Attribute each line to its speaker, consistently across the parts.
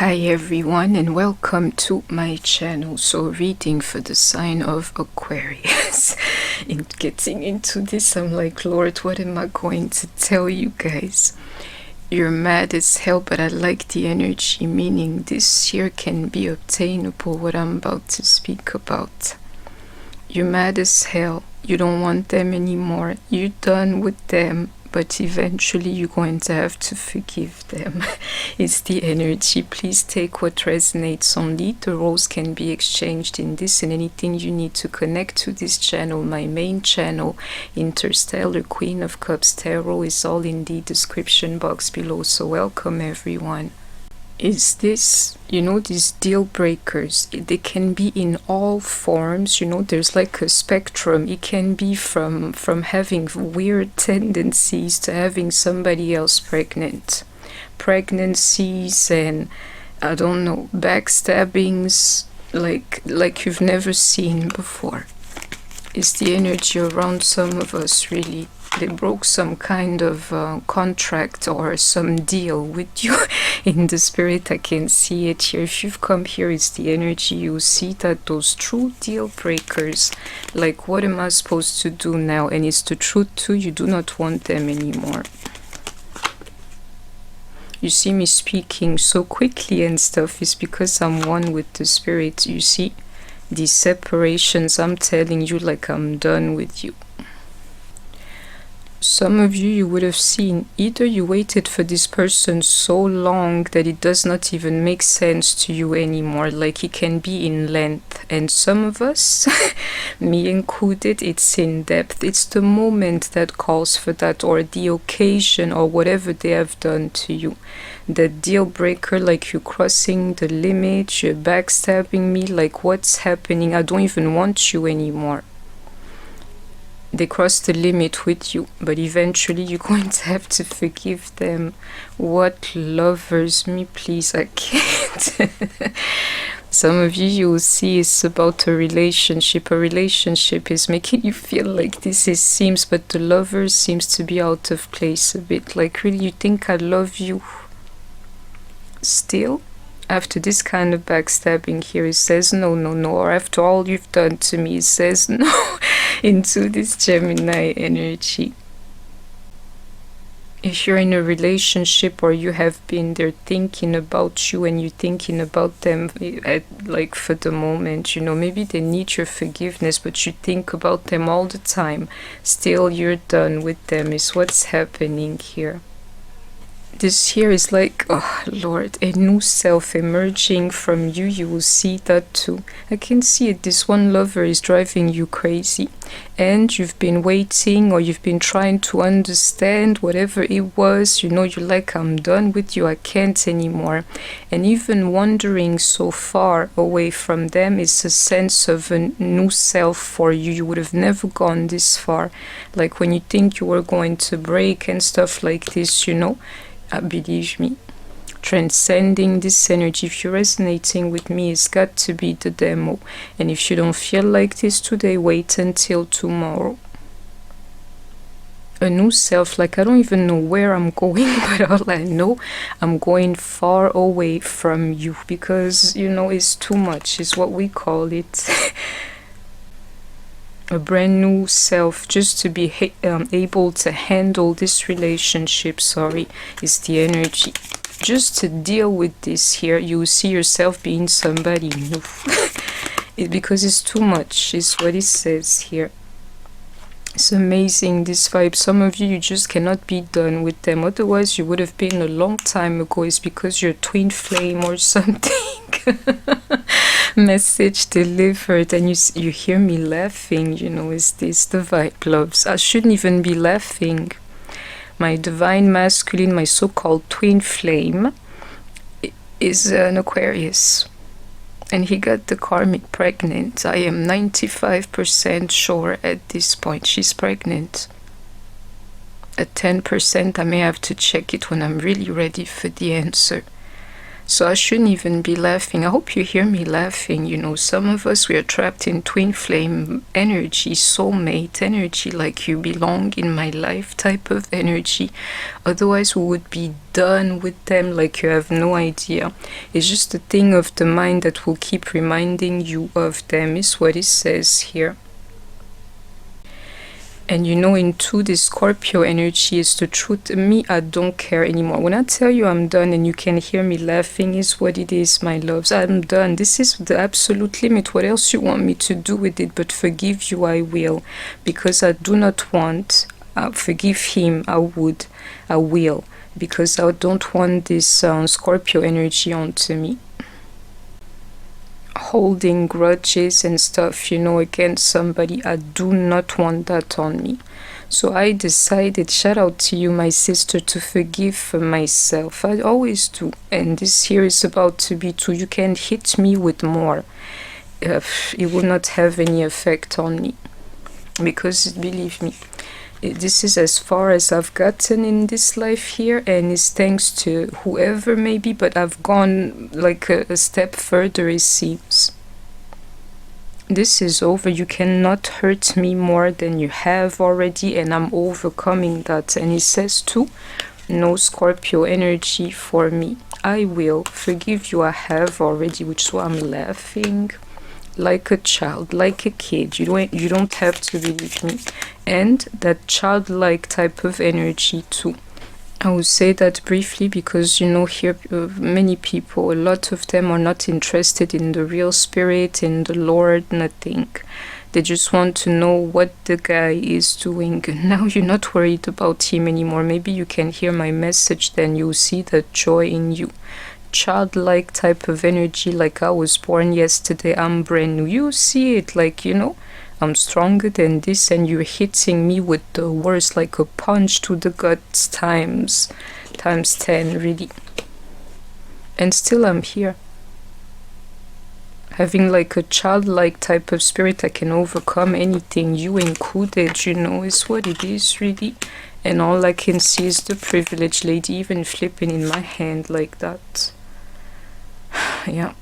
Speaker 1: Hi everyone and welcome to my channel. So reading for the sign of Aquarius. In getting into this, I'm like, Lord, what am I going to tell you guys? You're mad as hell, but I like the energy, meaning this here can be obtainable, what I'm about to speak about. You're mad as hell, you don't want them anymore, you're done with them, but eventually you're going to have to forgive them. It's the energy. Please take what resonates only. The roles can be exchanged in this, and anything you need to connect to this channel, my main channel, Interstellar Queen of Cups Tarot, is all in the description box below. So welcome everyone. Is this, these deal breakers, they can be in all forms. There's like a spectrum. It can be from having weird tendencies to having somebody else pregnancies, and I don't know, backstabbings like you've never seen before. It's the energy around some of us, really. They broke some kind of contract or some deal with you. In the spirit, I can see it here. If you've come here, it's the energy. You see that those true deal breakers, like, what am I supposed to do now? And it's the truth too. You do not want them anymore. You see me speaking so quickly and stuff is because I'm one with the spirit. You see these separations, I'm telling you, like, I'm done with you. Some of you would have seen, either you waited for this person so long that it does not even make sense to you anymore, like it can be in length, and some of us, me included, it's in depth. It's the moment that calls for that, or the occasion, or whatever they have done to you. The deal breaker, like you crossing the limit, you're backstabbing me, like what's happening? I don't even want you anymore. They crossed the limit with you, but eventually you're going to have to forgive them. What lovers, me please, I can't. Some of you will see it's about a relationship. A relationship is making you feel like this seems, but the lovers seems to be out of place a bit. Like, really, you think I love you still? After this kind of backstabbing here, it says no, no, no. Or after all you've done to me, it says no. Into this Gemini energy. If you're in a relationship or you have been there thinking about you and you're thinking about them like for the moment, maybe they need your forgiveness, but you think about them all the time. Still, you're done with them is what's happening here. This here is like, oh Lord, a new self emerging from you. You will see that too. I can see it. This one lover is driving you crazy, and you've been waiting, or you've been trying to understand whatever it was. You're like, I'm done with you, I can't anymore. And even wandering so far away from them is a sense of a new self for you. You would have never gone this far. Like when you think you were going to break and stuff like this, believe me, transcending this energy. If you're resonating with me, it's got to be the demo. And if you don't feel like this today, wait until tomorrow. A new self, like I don't even know where I'm going, but all I know, I'm going far away from you because, it's too much, is what we call it. A brand new self, just to be able to handle this relationship, is the energy. Just to deal with this here, you see yourself being somebody new. Because it's too much, is what it says here. It's amazing, this vibe. Some of you just cannot be done with them. Otherwise, you would have been a long time ago. It's because you're twin flame or something. Message delivered. And you hear me laughing, is this the vibe, loves? I shouldn't even be laughing. My divine masculine, my so-called twin flame, is an Aquarius. And he got the karmic pregnant. I am 95% sure at this point she's pregnant. At 10%, I may have to check it when I'm really ready for the answer. So I shouldn't even be laughing. I hope you hear me laughing. You know, some of us, we are trapped in twin flame energy, soulmate energy, like you belong in my life type of energy. Otherwise, we would be done with them like you have no idea. It's just a thing of the mind that will keep reminding you of them, is what it says here. And you know, into this Scorpio energy is the truth. Me, I don't care anymore. When I tell you I'm done and you can hear me laughing, is what it is, my loves. I'm done. This is the absolute limit. What else you want me to do with it? But forgive you, I will. Because I do not want, forgive him, I will. Because I don't want this Scorpio energy onto me. Holding grudges and stuff, you know, against somebody. I do not want that on me. So I decided, shout out to you, my sister, to forgive for myself. I always do. And this here is about to be too. You can hit me with more. It will not have any effect on me. Because believe me, this is as far as I've gotten in this life here, and it's thanks to whoever maybe, but I've gone like a step further, it seems. This is over. You cannot hurt me more than you have already, and I'm overcoming that. And it says too, no Scorpio energy for me. I will forgive you. I have already, which is why I'm laughing like a child, like a kid. You don't have to believe me. And that childlike type of energy too. I will say that briefly because, you know, here many people, a lot of them are not interested in the real spirit, in the Lord, nothing. They just want to know what the guy is doing. Now you're not worried about him anymore. Maybe you can hear my message, then you'll see the joy in you. Childlike type of energy, like I was born yesterday, I'm brand new. You see it, like, you know, I'm stronger than this, and you're hitting me with the words like a punch to the guts times 10, really. And still I'm here. Having like a childlike type of spirit, I can overcome anything, you included, you know, is what it is, really. And all I can see is the privileged lady even flipping in my hand like that. Yeah,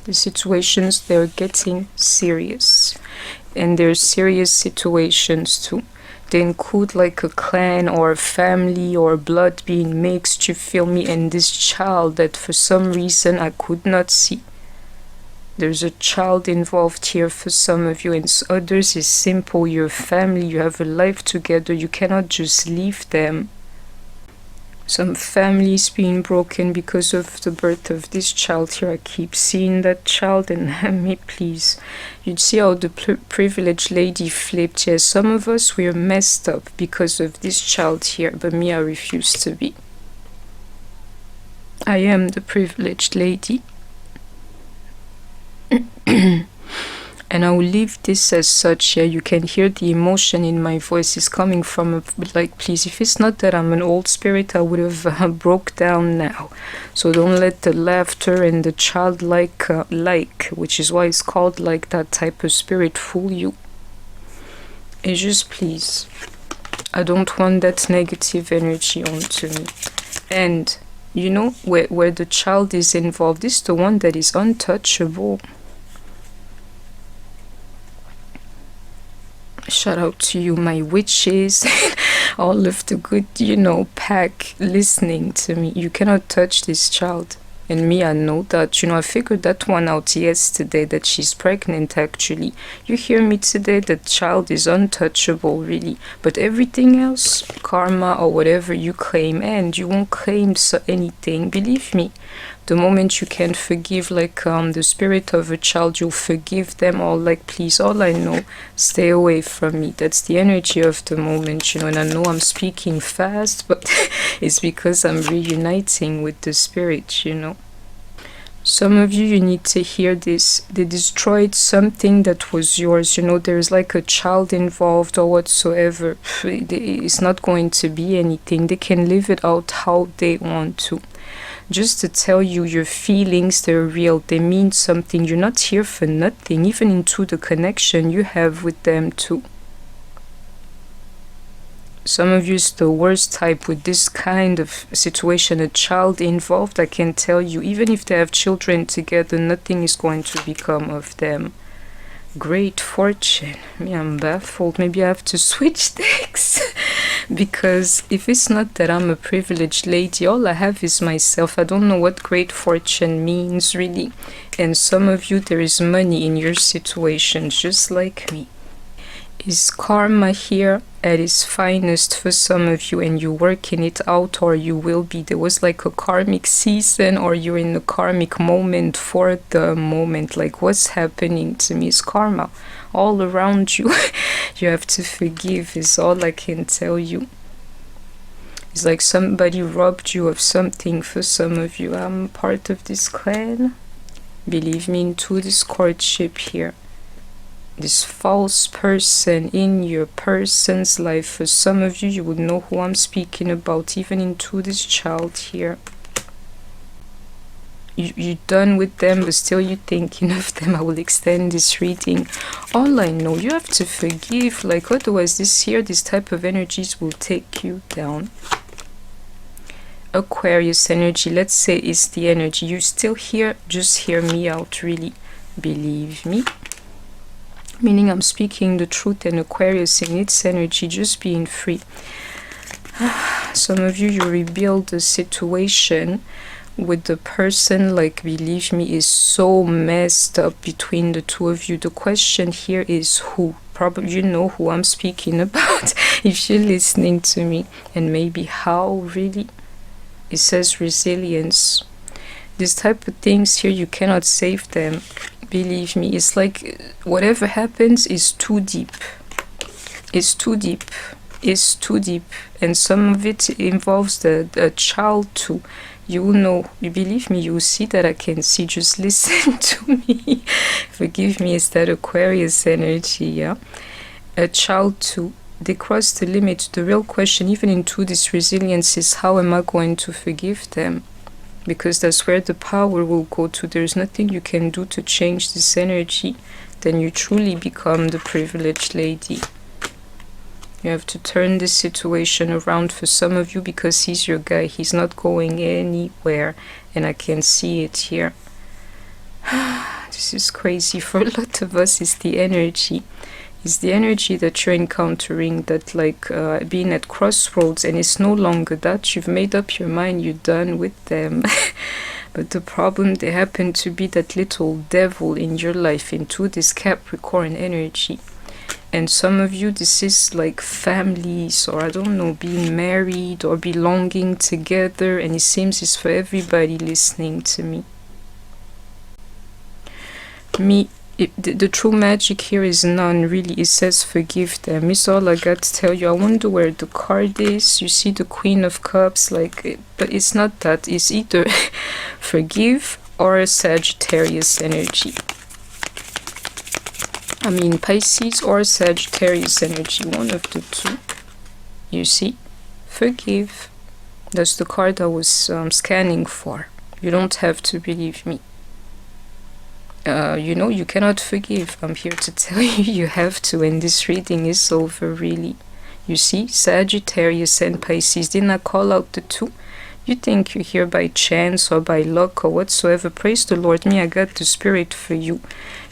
Speaker 1: the situations, they're getting serious, and there's serious situations too. They include like a clan or a family or blood being mixed, you feel me, and this child that for some reason I could not see. There's a child involved here for some of you, and others is simple, your family, you have a life together, you cannot just leave them. Some families being broken because of the birth of this child here. I keep seeing that child, and me, please. You'd see how the privileged lady flipped. Yes, some of us, we are messed up because of this child here, but me, I refuse to be. I am the privileged lady. And I will leave this as such. Yeah, you can hear the emotion in my voice is coming from like, please, if it's not that I'm an old spirit, I would have broke down now. So don't let the laughter and the childlike which is why it's called like that type of spirit, fool you. It's just, please, I don't want that negative energy onto me. And you know, where the child is involved, this is the one that is untouchable. Shout out to you, my witches, all of the good, you know, pack listening to me. You cannot touch this child. And me, I know that, you know, I figured that one out yesterday, that she's pregnant actually. You hear me today, the child is untouchable, really. But everything else, karma or whatever you claim, and you won't claim anything, believe me. The moment you can forgive, like the spirit of a child, you'll forgive them all. Like, please, all I know, stay away from me. That's the energy of the moment, you know. And I know I'm speaking fast, but it's because I'm reuniting with the spirit, you know. Some of you need to hear this. They destroyed something that was yours, you know. There's like a child involved or whatsoever. It's not going to be anything. They can live it out how they want to. Just to tell you, your feelings, they're real, they mean something. You're not here for nothing, even into the connection you have with them too. Some of you is the worst type with this kind of situation. A child involved, I can tell you, even if they have children together, nothing is going to become of them. Great fortune. Me, I'm baffled. Maybe I have to switch decks. Because if it's not that I'm a privileged lady, all I have is myself. I don't know what great fortune means, really. And some of you, there is money in your situation, just like me. Is karma here at its finest for some of you, and you're working it out, or you will be? There was like a karmic season, or you're in a karmic moment for the moment. Like, what's happening to me is karma all around you. You have to forgive is all I can tell you. It's like somebody robbed you of something. For some of you, I'm part of this clan. Believe me, into this courtship here, this false person in your person's life. For some of you, you would know who I'm speaking about, even into this child here. You're done with them, but still you're thinking of them. I will extend this reading. All I know, you have to forgive. Like, otherwise this type of energies will take you down. Aquarius energy, let's say, is the energy. You still here, just hear me out, really. Believe me. Meaning I'm speaking the truth, and Aquarius in its energy, just being free. Some of you, you rebuild the situation with the person, like, believe me, is so messed up between the two of you. The question here is who? Probably you know who I'm speaking about if you're listening to me. And maybe how, really. It says resilience. This type of things here, you cannot save them. Believe me, it's like whatever happens is too deep. It's too deep. It's too deep. And some of it involves the child too. You will know, you believe me, you will see that I can see. Just listen to me. Forgive me, it's that Aquarius energy, yeah? A child too. They cross the limit. The real question, even into this resilience, is how am I going to forgive them? Because that's where the power will go to. There's nothing you can do to change this energy. Then you truly become the privileged lady. You have to turn this situation around for some of you, because he's your guy. He's not going anywhere. And I can see it here. This is crazy. For a lot of us, it's the energy. It's the energy that you're encountering, that like being at crossroads, and it's no longer that. You've made up your mind, you're done with them. But the problem, they happen to be that little devil in your life, into this Capricorn energy. And some of you, this is like families, or I don't know, being married or belonging together, and it seems it's for everybody listening to me. The true magic here is none, really. It says forgive them. It's all I got to tell you. I wonder where the card is. You see the Queen of Cups, like, but it's not that. It's either forgive or a Sagittarius energy. I mean Pisces or Sagittarius energy, one of the two. You see, forgive. That's the card I was scanning for. You don't have to believe me. You know, you cannot forgive. I'm here to tell you, you have to, and this reading is over, really. You see, Sagittarius and Pisces. Didn't I call out the two? You think you're here by chance or by luck or whatsoever. Praise the Lord. Me, I got the spirit for you.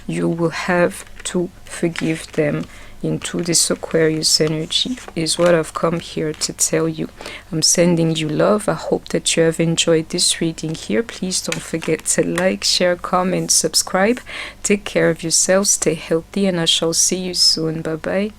Speaker 1: You will have to forgive them. Into this Aquarius energy is what I've come here to tell you. I'm sending you love. I hope that you have enjoyed this reading here. Please don't forget to like, share, comment, subscribe. Take care of yourselves, stay healthy, and I shall see you soon. Bye bye.